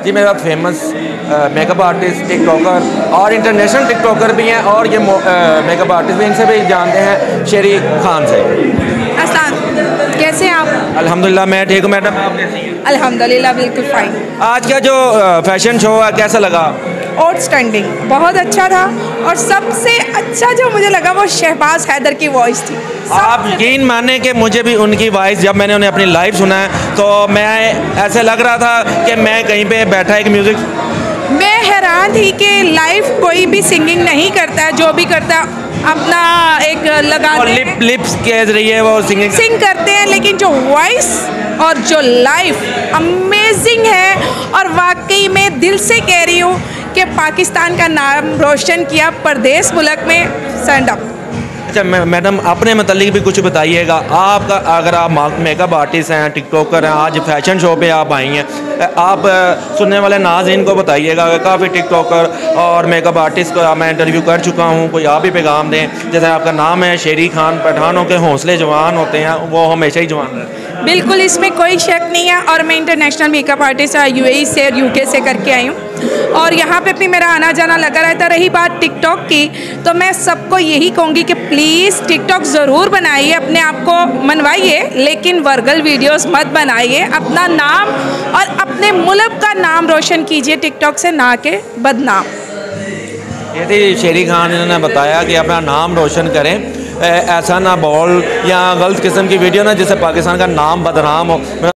जी मेरे पास famous makeup artist, TikToker और international TikToker भी हैं और ये मेकअप आर्टिस्ट भी, इनसे भी जानते हैं शेरी खान से। अस्सलाम, कैसे हैं आप? अल्हम्दुलिल्लाह मैं ठीक हूँ। मैडम आप कैसी हैं? अल्हम्दुलिल्लाह बिल्कुल फाइन। आज का जो फैशन शो है कैसा लगा? आउटस्टैंडिंग, बहुत अच्छा था। और सबसे अच्छा जो मुझे लगा वो शहबाज हैदर की वॉइस थी। आप यकीन माने कि मुझे भी उनकी वॉइस, जब मैंने उन्हें अपनी लाइव सुना है तो मैं ऐसे लग रहा था कि मैं कहीं पे बैठा एक म्यूज़िक। मैं हैरान थी कि लाइव कोई भी सिंगिंग नहीं करता है, जो भी करता है अपना एक लगा और लिप्स के जरिए वो सिंगिंग करते हैं, लेकिन जो वॉइस और जो लाइव अमेजिंग है। और वाकई में दिल से कह रही हूँ कि पाकिस्तान का नाम रोशन किया परदेश मुल्क में। Stand up. अच्छा मैडम अपने मतलब भी कुछ बताइएगा। आपका अगर आप मेकअप आर्टिस्ट हैं, टिकटॉकर हैं, आज फैशन शो पे आप आई हैं, आप सुनने वाले नाज़रीन को बताइएगा कि काफ़ी टिकटॉकर और मेकअप आर्टिस्ट को मैं इंटरव्यू कर चुका हूँ, कोई आप भी पैगाम दें। जैसे आपका नाम है शेरी खान, पठानों के हौसले जवान होते हैं, वो हमेशा ही जवान रहते हैं। बिल्कुल, इसमें कोई शक नहीं है। और मैं इंटरनेशनल मेकअप आर्टिस्ट UAE से और UK से करके आई हूँ और यहाँ पे भी मेरा आना जाना लगा रहता। रही बात टिकटॉक की, तो मैं सबको यही कहूँगी कि प्लीज़ टिकटॉक ज़रूर बनाइए, अपने आप को मनवाइए, लेकिन वर्गल वीडियोस मत बनाइए। अपना नाम और अपने मुल्क का नाम रोशन कीजिए टिकटॉक से, ना के बदनाम। ये थी शेरी खान, इन्होंने बताया कि अपना नाम रोशन करें, ऐसा ना बोल या गलत किस्म की वीडियो ना जिससे पाकिस्तान का नाम बदनाम हो।